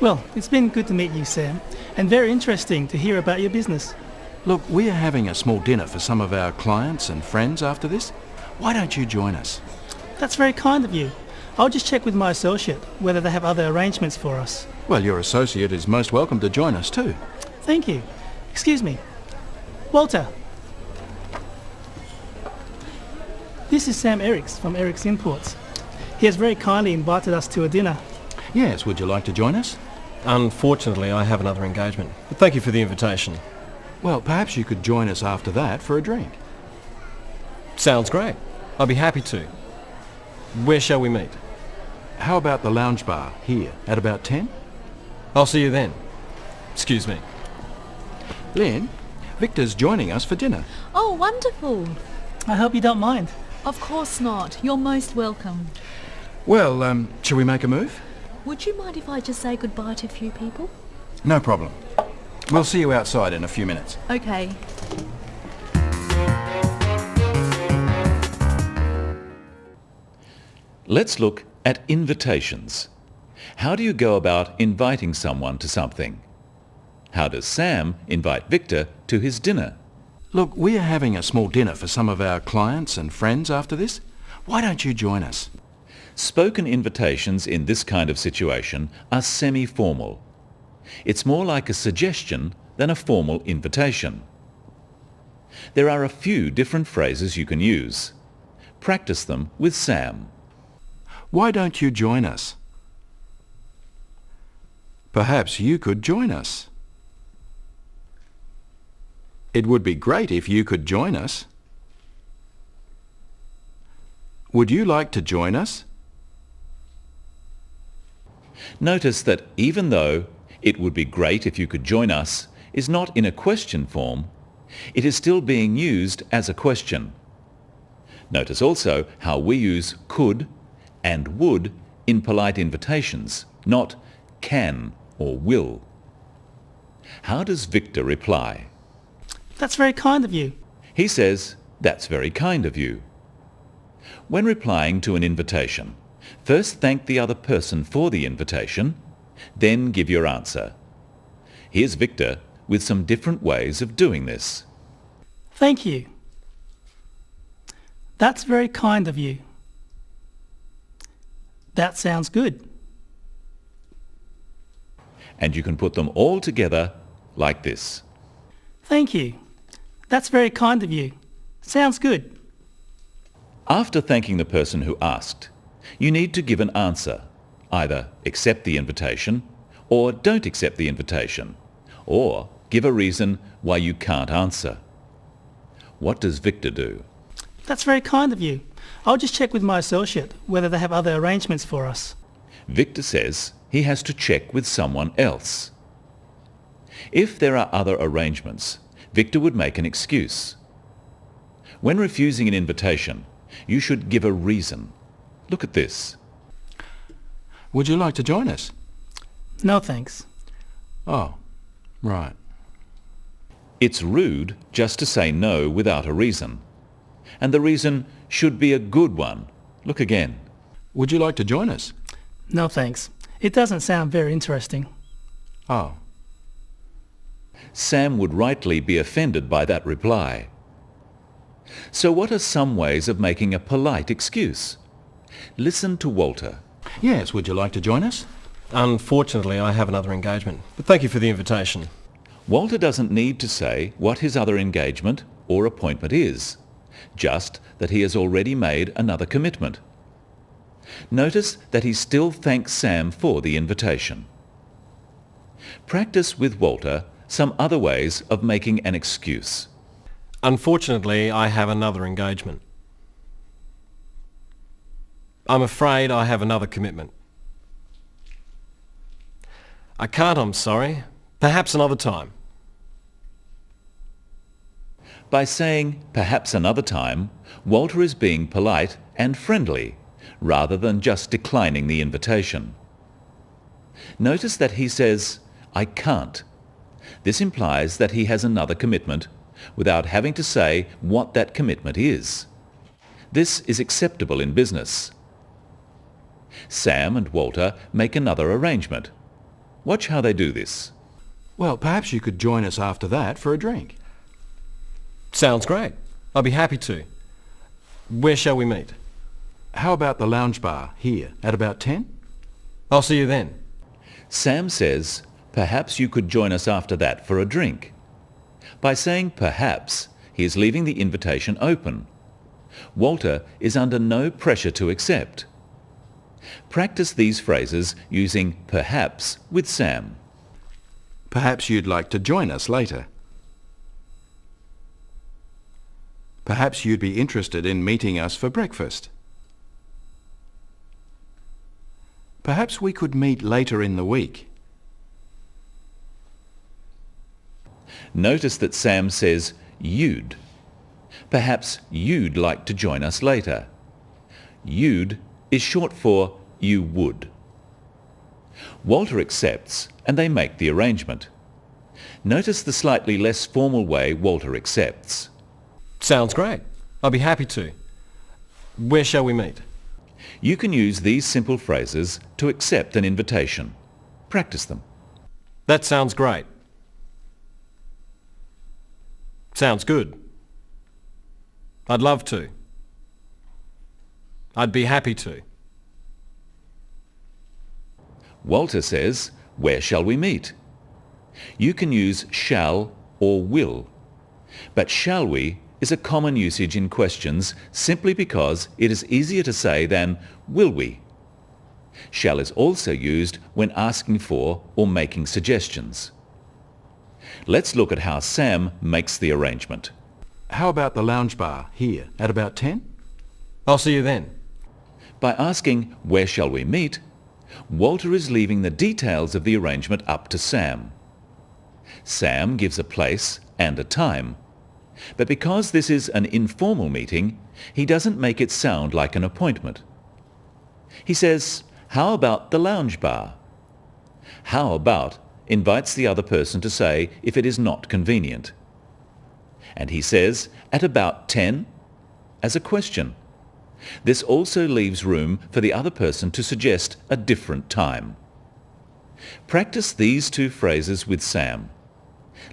Well, it's been good to meet you, Sam, and very interesting to hear about your business. Look, we are having a small dinner for some of our clients and friends after this. Why don't you join us? That's very kind of you. I'll just check with my associate whether they have other arrangements for us. Well, your associate is most welcome to join us too. Thank you. Excuse me. Walter. This is Sam Eriks from Eriks Imports. He has very kindly invited us to a dinner. Yes, would you like to join us? Unfortunately, I have another engagement. But thank you for the invitation. Well, perhaps you could join us after that for a drink. Sounds great. I'll be happy to. Where shall we meet? How about the lounge bar here at about 10? I'll see you then. Excuse me. Lynn, Victor's joining us for dinner. Oh, wonderful. I hope you don't mind. Of course not. You're most welcome. Well, shall we make a move? Would you mind if I just say goodbye to a few people? No problem. We'll see you outside in a few minutes. Okay. Let's look at invitations. How do you go about inviting someone to something? How does Sam invite Victor to his dinner? Look, we are having a small dinner for some of our clients and friends after this. Why don't you join us? Spoken invitations in this kind of situation are semi-formal. It's more like a suggestion than a formal invitation. There are a few different phrases you can use. Practice them with Sam. Why don't you join us? Perhaps you could join us. It would be great if you could join us. Would you like to join us? Notice that even though "it would be great if you could join us" is not in a question form, it is still being used as a question. Notice also how we use could and would in polite invitations, not can or will. How does Victor reply? That's very kind of you. He says, "That's very kind of you." When replying to an invitation, first thank the other person for the invitation, then give your answer. Here's Victor with some different ways of doing this. Thank you. That's very kind of you. That sounds good. And you can put them all together like this. Thank you. That's very kind of you. Sounds good. After thanking the person who asked, you need to give an answer. Either accept the invitation, or don't accept the invitation, or give a reason why you can't answer. What does Victor do? That's very kind of you. I'll just check with my associate whether they have other arrangements for us. Victor says he has to check with someone else. If there are other arrangements, Victor would make an excuse. When refusing an invitation, you should give a reason. Look at this. Would you like to join us? No thanks. Oh, right. It's rude just to say no without a reason. And the reason should be a good one. Look again. Would you like to join us? No thanks. It doesn't sound very interesting. Oh. Sam would rightly be offended by that reply. So what are some ways of making a polite excuse? Listen to Walter. Yes, would you like to join us? Unfortunately, I have another engagement. But thank you for the invitation. Walter doesn't need to say what his other engagement or appointment is, just that he has already made another commitment. Notice that he still thanks Sam for the invitation. Practice with Walter some other ways of making an excuse. Unfortunately, I have another engagement. I'm afraid I have another commitment. I can't, I'm sorry. Perhaps another time. By saying perhaps another time, Walter is being polite and friendly, rather than just declining the invitation. Notice that he says, "I can't." This implies that he has another commitment, without having to say what that commitment is. This is acceptable in business. Sam and Walter make another arrangement. Watch how they do this. Well, perhaps you could join us after that for a drink. Sounds great. I'll be happy to. Where shall we meet? How about the lounge bar here at about 10? I'll see you then. Sam says, perhaps you could join us after that for a drink. By saying perhaps, he is leaving the invitation open. Walter is under no pressure to accept. Practice these phrases using perhaps with Sam. Perhaps you'd like to join us later. Perhaps you'd be interested in meeting us for breakfast. Perhaps we could meet later in the week. Notice that Sam says you'd. Perhaps you'd like to join us later. You'd is short for you would. Walter accepts and they make the arrangement. Notice the slightly less formal way Walter accepts. Sounds great. I'll be happy to. Where shall we meet? You can use these simple phrases to accept an invitation. Practice them. That sounds great. Sounds good. I'd love to. I'd be happy to. Walter says, where shall we meet? You can use shall or will, but shall we is a common usage in questions simply because it is easier to say than will we. Shall is also used when asking for or making suggestions. Let's look at how Sam makes the arrangement. How about the lounge bar here at about 10? I'll see you then. By asking where shall we meet, Walter is leaving the details of the arrangement up to Sam. Sam gives a place and a time, but because this is an informal meeting, he doesn't make it sound like an appointment. He says, how about the lounge bar? How about invites the other person to say if it is not convenient. And he says, at about 10, as a question. This also leaves room for the other person to suggest a different time. Practice these two phrases with Sam.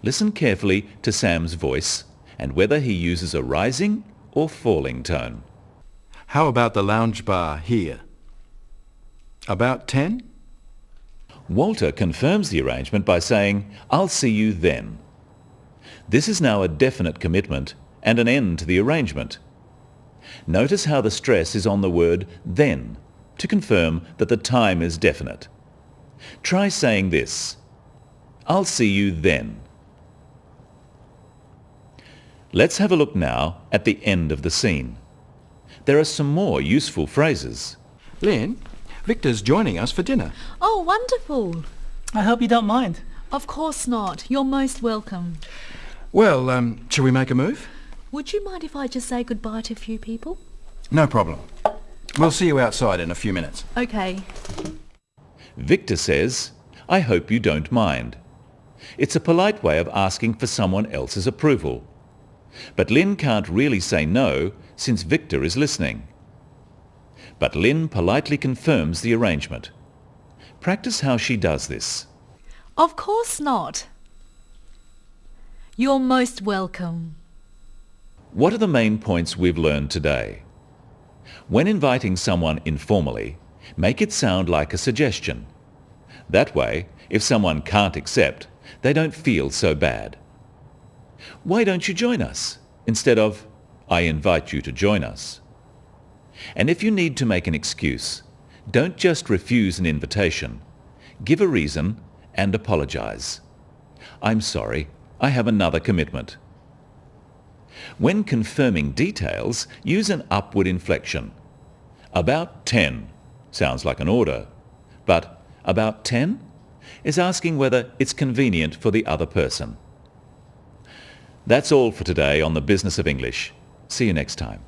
Listen carefully to Sam's voice and whether he uses a rising or falling tone. How about the lounge bar here? About 10? Walter confirms the arrangement by saying, I'll see you then. This is now a definite commitment and an end to the arrangement. Notice how the stress is on the word then to confirm that the time is definite. Try saying this, I'll see you then. Let's have a look now at the end of the scene. There are some more useful phrases. Lynn, Victor's joining us for dinner. Oh, wonderful. I hope you don't mind. Of course not. You're most welcome. Well, shall we make a move? Would you mind if I just say goodbye to a few people? No problem. We'll see you outside in a few minutes. Okay. Victor says, I hope you don't mind. It's a polite way of asking for someone else's approval. But Lynn can't really say no since Victor is listening. But Lynn politely confirms the arrangement. Practice how she does this. Of course not. You're most welcome. What are the main points we've learned today? When inviting someone informally, make it sound like a suggestion. That way, if someone can't accept, they don't feel so bad. Why don't you join us? Instead of, I invite you to join us. And if you need to make an excuse, don't just refuse an invitation. Give a reason and apologize. I'm sorry, I have another commitment. When confirming details, use an upward inflection. About 10 sounds like an order, but about 10 is asking whether it's convenient for the other person. That's all for today on the Business of English. See you next time.